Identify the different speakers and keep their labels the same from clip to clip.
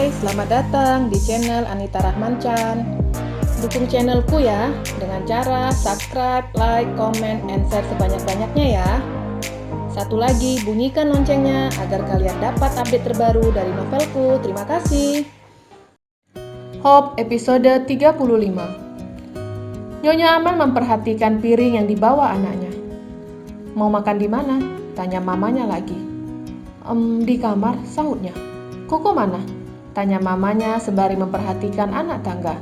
Speaker 1: Hai, selamat datang di channel Anita Rahman Chan. Dukung channelku ya dengan cara subscribe, like, comment, and share sebanyak-banyaknya ya. Satu lagi, bunyikan loncengnya agar kalian dapat update terbaru dari novelku. Terima kasih. Hope episode 35. Nyonya Amel memperhatikan piring yang dibawa anaknya. Mau makan di mana? Tanya mamanya lagi. Di kamar, sahutnya. Koko mana? Tanya mamanya sembari memperhatikan anak tangga.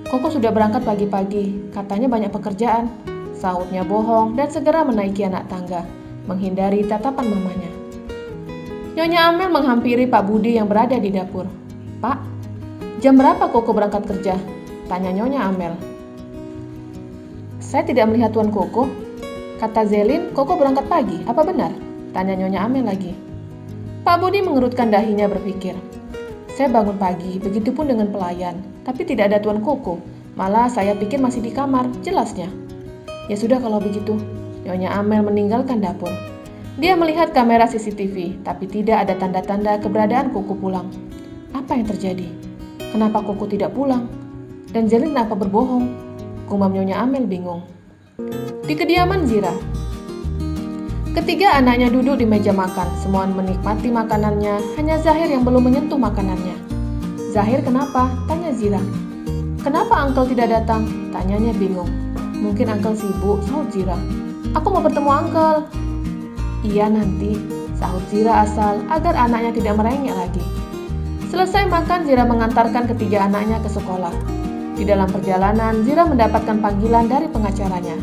Speaker 1: Koko sudah berangkat pagi-pagi, katanya banyak pekerjaan. Sahutnya bohong dan segera menaiki anak tangga, menghindari tatapan mamanya. Nyonya Amel menghampiri Pak Budi yang berada di dapur. Pak, jam berapa Koko berangkat kerja? Tanya Nyonya Amel. Saya tidak melihat Tuan Koko. Kata Zelin, Koko berangkat pagi, apa benar? Tanya Nyonya Amel lagi. Pak Budi mengerutkan dahinya berpikir. Saya bangun pagi, begitupun dengan pelayan, tapi tidak ada Tuan Koko. Malah saya pikir masih di kamar, jelasnya. Ya sudah kalau begitu. Nyonya Amel meninggalkan dapur. Dia melihat kamera CCTV, tapi tidak ada tanda-tanda keberadaan Koko pulang. Apa yang terjadi? Kenapa Koko tidak pulang? Dan Zelin kenapa berbohong? Gumam Nyonya Amel bingung. Di kediaman Zira. Ketiga anaknya duduk di meja makan, semua menikmati makanannya, hanya Zahir yang belum menyentuh makanannya. Zahir kenapa? Tanya Zira. Kenapa Uncle tidak datang? Tanyanya bingung. Mungkin Uncle sibuk, sahut Zira. Aku mau bertemu Uncle. Iya nanti, sahut Zira asal agar anaknya tidak merengek lagi. Selesai makan, Zira mengantarkan ketiga anaknya ke sekolah. Di dalam perjalanan, Zira mendapatkan panggilan dari pengacaranya.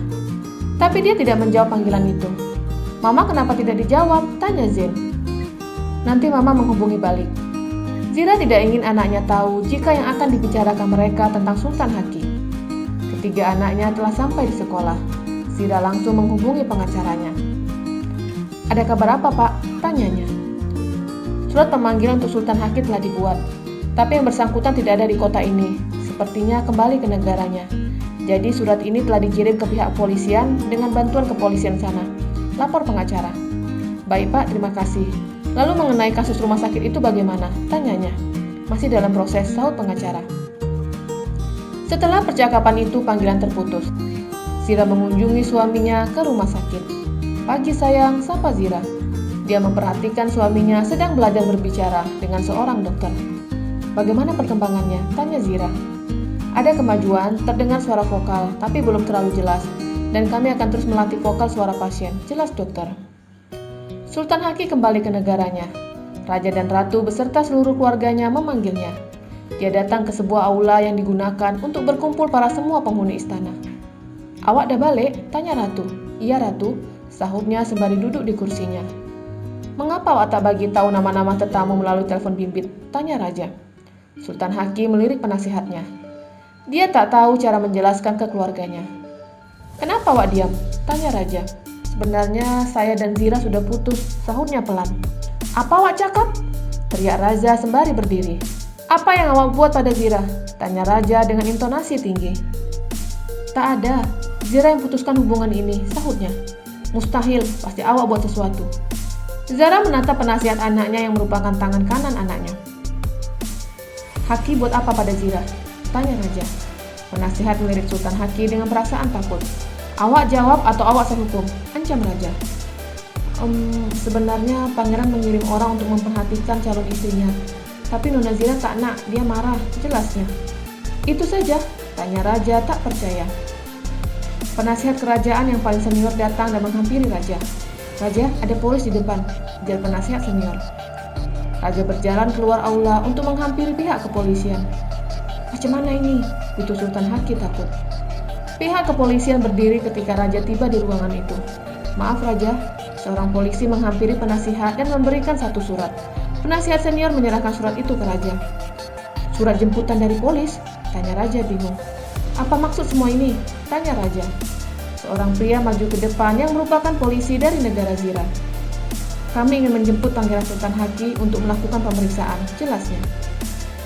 Speaker 1: Tapi dia tidak menjawab panggilan itu. Mama kenapa tidak dijawab? Tanya Zen. Nanti Mama menghubungi balik. Zira tidak ingin anaknya tahu jika yang akan dibicarakan mereka tentang Sultan Haki. Ketiga anaknya telah sampai di sekolah. Zira langsung menghubungi pengacaranya. Ada kabar apa Pak? Tanyanya. Surat pemanggilan untuk Sultan Haki telah dibuat, tapi yang bersangkutan tidak ada di kota ini. Sepertinya kembali ke negaranya. Jadi surat ini telah dikirim ke pihak kepolisian dengan bantuan kepolisian sana. Lapor pengacara. Baik Pak, terima kasih. Lalu mengenai kasus rumah sakit itu bagaimana? Tanyanya. Masih dalam proses, sahut pengacara. Setelah percakapan itu panggilan terputus. Zira mengunjungi suaminya ke rumah sakit. Pagi sayang, sapa Zira. Dia memperhatikan suaminya sedang belajar berbicara dengan seorang dokter. Bagaimana perkembangannya? Tanya Zira. Ada kemajuan, terdengar suara vokal, tapi belum terlalu jelas. Dan kami akan terus melatih vokal suara pasien, jelas dokter. Sultan Haki kembali ke negaranya. Raja dan Ratu beserta seluruh keluarganya memanggilnya. Dia datang ke sebuah aula yang digunakan untuk berkumpul para semua penghuni istana. Awak dah balik? Tanya Ratu. Iya Ratu, sahutnya sembari duduk di kursinya. Mengapa awak tak bagi tahu nama-nama tetamu melalui telepon bimbit? Tanya Raja. Sultan Haki melirik penasihatnya. Dia tak tahu cara menjelaskan ke keluarganya. Kenapa awak diam? Tanya Raja. Sebenarnya saya dan Zira sudah putus, sahutnya pelan. Apa awak cakap? Teriak Raja sembari berdiri. Apa yang awak buat pada Zira? Tanya Raja dengan intonasi tinggi. Tak ada, Zira yang putuskan hubungan ini, sahutnya. Mustahil, pasti awak buat sesuatu. Zara menatap penasihat anaknya yang merupakan tangan kanan anaknya. Haki buat apa pada Zira? Tanya Raja. Penasihat melirik Sultan Haki dengan perasaan takut. Awak jawab atau awak saya hukum? Ancam Raja. Sebenarnya pangeran mengirim orang untuk memperhatikan calon istrinya. Tapi Nona Zira tak nak, dia marah, jelasnya. Itu saja, tanya Raja tak percaya. Penasihat kerajaan yang paling senior datang dan menghampiri Raja. Raja, ada polis di depan, ujar penasihat senior. Raja berjalan keluar aula untuk menghampiri pihak kepolisian. Macam mana ini? Itu Sultan Haki takut. Pihak kepolisian berdiri ketika Raja tiba di ruangan itu. Maaf Raja, seorang polisi menghampiri penasihat dan memberikan satu surat. Penasihat senior menyerahkan surat itu ke Raja. Surat jemputan dari polis? Tanya Raja bingung. Apa maksud semua ini? Tanya Raja. Seorang pria maju ke depan yang merupakan polisi dari negara Zira. Kami ingin menjemput Pangeran Sultan Haki untuk melakukan pemeriksaan, jelasnya.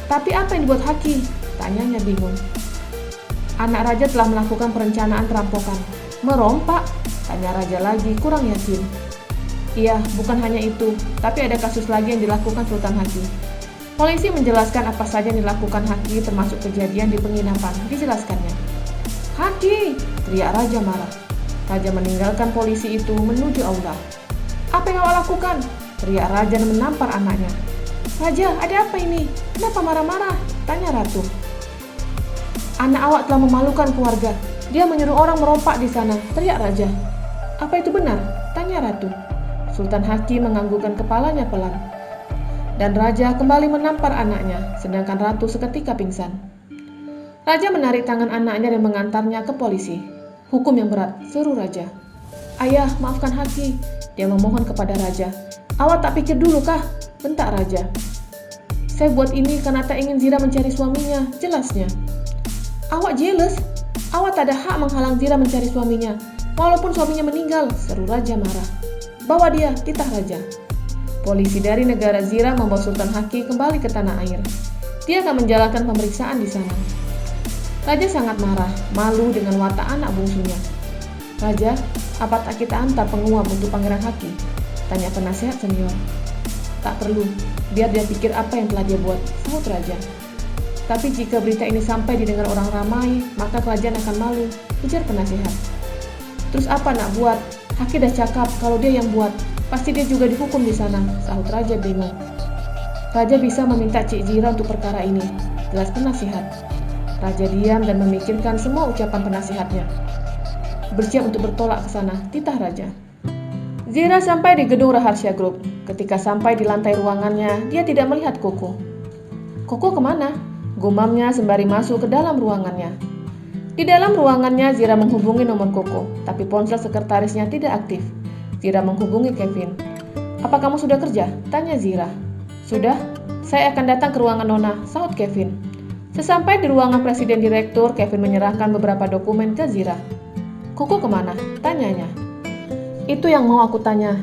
Speaker 1: Tapi apa yang dibuat Haki? Tanyanya bingung. Anak Raja telah melakukan perencanaan perampokan. Merompak? Tanya Raja lagi, kurang yakin. Iya, bukan hanya itu, tapi ada kasus lagi yang dilakukan Sultan Haki. Polisi menjelaskan apa saja yang dilakukan Haki termasuk kejadian di penginapan. Dijelaskannya. "Haki!" teriak Raja marah. Raja meninggalkan polisi itu menuju aula. "Apa yang kau lakukan?" teriak Raja dan menampar anaknya. "Raja, ada apa ini? Kenapa marah-marah?" tanya Ratu. "Anak awak telah memalukan keluarga. Dia menyuruh orang merompak di sana," teriak Raja. "Apa itu benar?" tanya Ratu. Sultan Haki menganggukkan kepalanya pelan. Dan Raja kembali menampar anaknya, sedangkan Ratu seketika pingsan. Raja menarik tangan anaknya dan mengantarnya ke polisi. "Hukum yang berat," seru Raja. "Ayah, maafkan Haki," dia memohon kepada Raja. "Awak tak pikir dulu kah?" bentak Raja. "Saya buat ini karena tak ingin Zira mencari suaminya," jelasnya. "Awak jealous? Awak tak ada hak menghalang Zira mencari suaminya, walaupun suaminya meninggal," seru Raja marah. "Bawa dia," titah Raja. Polisi dari negara Zira membawa Sultan Haki kembali ke tanah air. Dia akan menjalankan pemeriksaan di sana. Raja sangat marah, malu dengan watak anak bungsunya. "Raja, apa tak kita antar penguap untuk Pangeran Haki?" tanya penasihat senior. "Tak perlu, biar dia pikir apa yang telah dia buat," sahut Raja. "Tapi jika berita ini sampai didengar orang ramai, maka kerajaan akan malu," ujar penasihat. "Terus apa nak buat? Haki dah cakap kalau dia yang buat. Pasti dia juga dihukum di sana," sahut Raja bingung. "Raja bisa meminta Cik Zira untuk perkara ini," jelas penasihat. Raja diam dan memikirkan semua ucapan penasihatnya. "Bersiap untuk bertolak ke sana," titah Raja. Zira sampai di gedung Raharsya Group. Ketika sampai di lantai ruangannya, dia tidak melihat Koko. "Koko kemana?" gumamnya sembari masuk ke dalam ruangannya. Di dalam ruangannya, Zira menghubungi nomor Koko, tapi ponsel sekretarisnya tidak aktif. Zira menghubungi Kevin. "Apa kamu sudah kerja?" tanya Zira. "Sudah, saya akan datang ke ruangan Nona," sahut Kevin. Sesampai di ruangan Presiden Direktur, Kevin menyerahkan beberapa dokumen ke Zira. "Koko kemana?" tanyanya. "Itu yang mau aku tanya.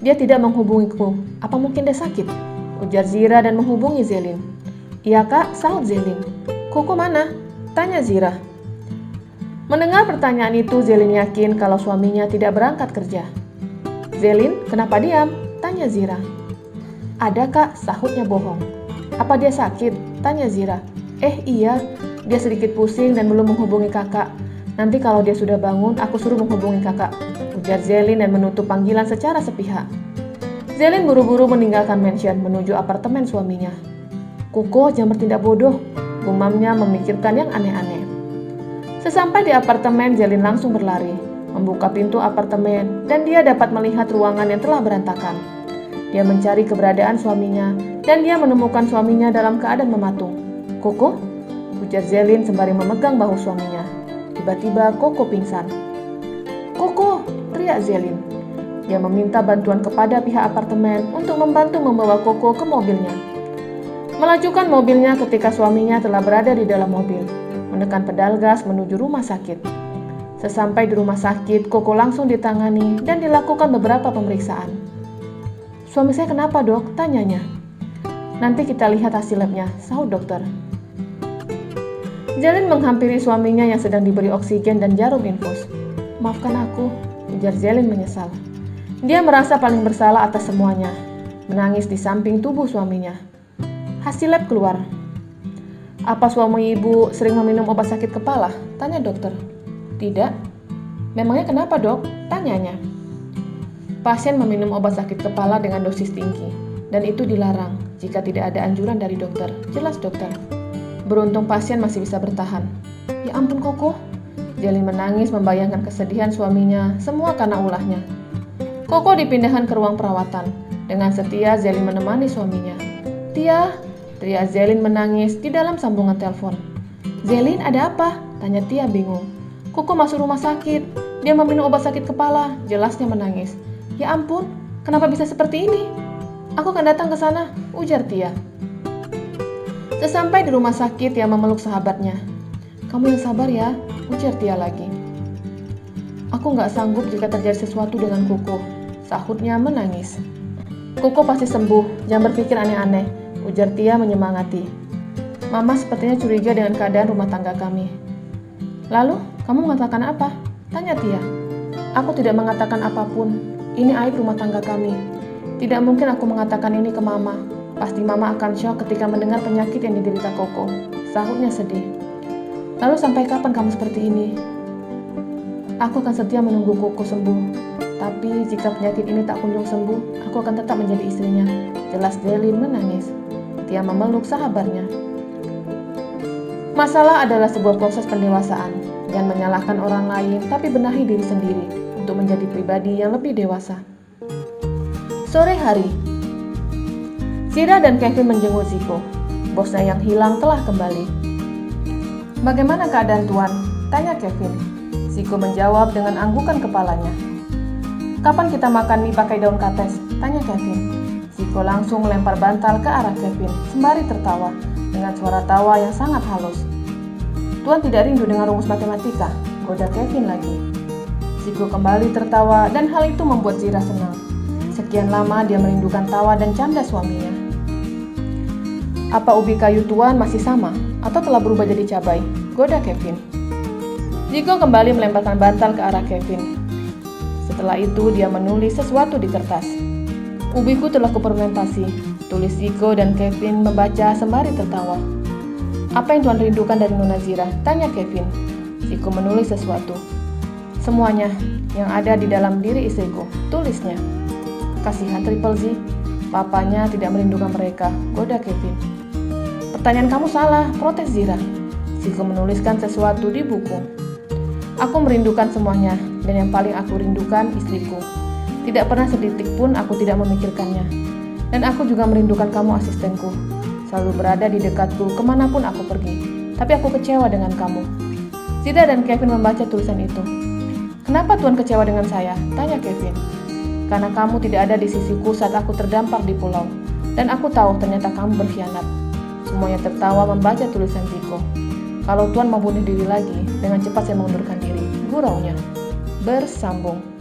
Speaker 1: Dia tidak menghubungiku. Apa mungkin dia sakit?" ujar Zira dan menghubungi Zelin. "Iya kak," sahut Zelin. "Koko mana?" tanya Zira. Mendengar pertanyaan itu, Zelin yakin kalau suaminya tidak berangkat kerja. "Zelin, kenapa diam?" tanya Zira. "Ada kak," sahutnya bohong. "Apa dia sakit?" tanya Zira. Iya, dia sedikit pusing dan belum menghubungi kakak. Nanti kalau dia sudah bangun, aku suruh menghubungi kakak," ujar Zelin dan menutup panggilan secara sepihak. Zelin buru-buru meninggalkan mansion menuju apartemen suaminya. "Koko, jangan bertindak bodoh," gumamnya memikirkan yang aneh-aneh. Sesampai di apartemen, Zelin langsung berlari, membuka pintu apartemen, dan dia dapat melihat ruangan yang telah berantakan. Dia mencari keberadaan suaminya, dan dia menemukan suaminya dalam keadaan mematung. "Koko?" ujar Zelin sembari memegang bahu suaminya. Tiba-tiba Koko pingsan. "Koko!" teriak Zelin. Dia meminta bantuan kepada pihak apartemen untuk membantu membawa Koko ke mobilnya. Melajukan mobilnya ketika suaminya telah berada di dalam mobil, menekan pedal gas menuju rumah sakit. Sesampai di rumah sakit, Koko langsung ditangani dan dilakukan beberapa pemeriksaan. "Suami saya kenapa, dok?" tanyanya. "Nanti kita lihat hasil labnya," sahut dokter. Zelin menghampiri suaminya yang sedang diberi oksigen dan jarum infus. "Maafkan aku," ujar Zelin menyesal. Dia merasa paling bersalah atas semuanya, menangis di samping tubuh suaminya. Hasil lab keluar. "Apa suami ibu sering meminum obat sakit kepala?" tanya dokter. "Tidak." "Memangnya kenapa, dok?" tanyanya. "Pasien meminum obat sakit kepala dengan dosis tinggi, dan itu dilarang jika tidak ada anjuran dari dokter," jelas dokter. "Beruntung pasien masih bisa bertahan." "Ya ampun Koko." Zelin menangis membayangkan kesedihan suaminya, semua karena ulahnya. Koko dipindahkan ke ruang perawatan. Dengan setia Zelin menemani suaminya. "Tia," teriak Zelin menangis di dalam sambungan telepon. "Zelin, ada apa?" tanya Tia bingung. "Koko masuk rumah sakit. Dia meminum obat sakit kepala," jelasnya menangis. "Ya ampun, kenapa bisa seperti ini?" "Aku akan datang ke sana," ujar Tia. Sesampai di rumah sakit, Tia memeluk sahabatnya. "Kamu yang sabar ya," ujar Tia lagi. "Aku nggak sanggup jika terjadi sesuatu dengan Koko," sahutnya menangis. "Koko pasti sembuh, jangan berpikir aneh-aneh," ujar Tia menyemangati. "Mama sepertinya curiga dengan keadaan rumah tangga kami." "Lalu, kamu mengatakan apa?" tanya Tia. "Aku tidak mengatakan apapun. Ini aib rumah tangga kami. Tidak mungkin aku mengatakan ini ke Mama." Pasti Mama akan syok ketika mendengar penyakit yang diderita Koko, sahutnya sedih. Lalu sampai kapan kamu seperti ini? Aku akan setia menunggu Koko sembuh. Tapi jika penyakit ini tak kunjung sembuh, aku akan tetap menjadi istrinya. Jelas Zelin menangis. Dia memeluk sahabatnya. Masalah adalah sebuah proses pendewasaan. Jangan menyalahkan orang lain, tapi benahi diri sendiri untuk menjadi pribadi yang lebih dewasa. Sore hari, Zira dan Kevin menjenguk Ziko. Bosnya yang hilang telah kembali. Bagaimana keadaan Tuan? Tanya Kevin. Ziko menjawab dengan anggukan kepalanya. Kapan kita makan mie pakai daun kates? Tanya Kevin. Ziko langsung melempar bantal ke arah Kevin, sembari tertawa dengan suara tawa yang sangat halus. Tuan tidak rindu dengan rumus matematika? Goda Kevin lagi. Ziko kembali tertawa dan hal itu membuat Zira senang. Sekian lama dia merindukan tawa dan canda suaminya. Apa ubi kayu Tuan masih sama atau telah berubah jadi cabai? Goda Kevin. Ziko kembali melemparkan bantal ke arah Kevin. Setelah itu dia menulis sesuatu di kertas. Ubiku telah kupermentasi, tulis Ziko dan Kevin membaca sembari tertawa. Apa yang Tuan rindukan dari Nona Zira? Tanya Kevin. Ziko menulis sesuatu. Semuanya yang ada di dalam diri istriku, tulisnya. Kasihan Triple Z, papanya tidak merindukan mereka, goda Kevin. Pertanyaan kamu salah, protes Zira. Ziko menuliskan sesuatu di buku. Aku merindukan semuanya, dan yang paling aku rindukan istriku. Tidak pernah sedetik pun aku tidak memikirkannya. Dan aku juga merindukan kamu asistenku. Selalu berada di dekatku kemanapun aku pergi. Tapi aku kecewa dengan kamu. Zira dan Kevin membaca tulisan itu. Kenapa Tuan kecewa dengan saya? Tanya Kevin. Karena kamu tidak ada di sisiku saat aku terdampar di pulau. Dan aku tahu ternyata kamu berkhianat. Semuanya tertawa membaca tulisan Ziko. Kalau Tuan mau bunuh diri lagi, dengan cepat saya mengundurkan diri. Guraunya. Bersambung.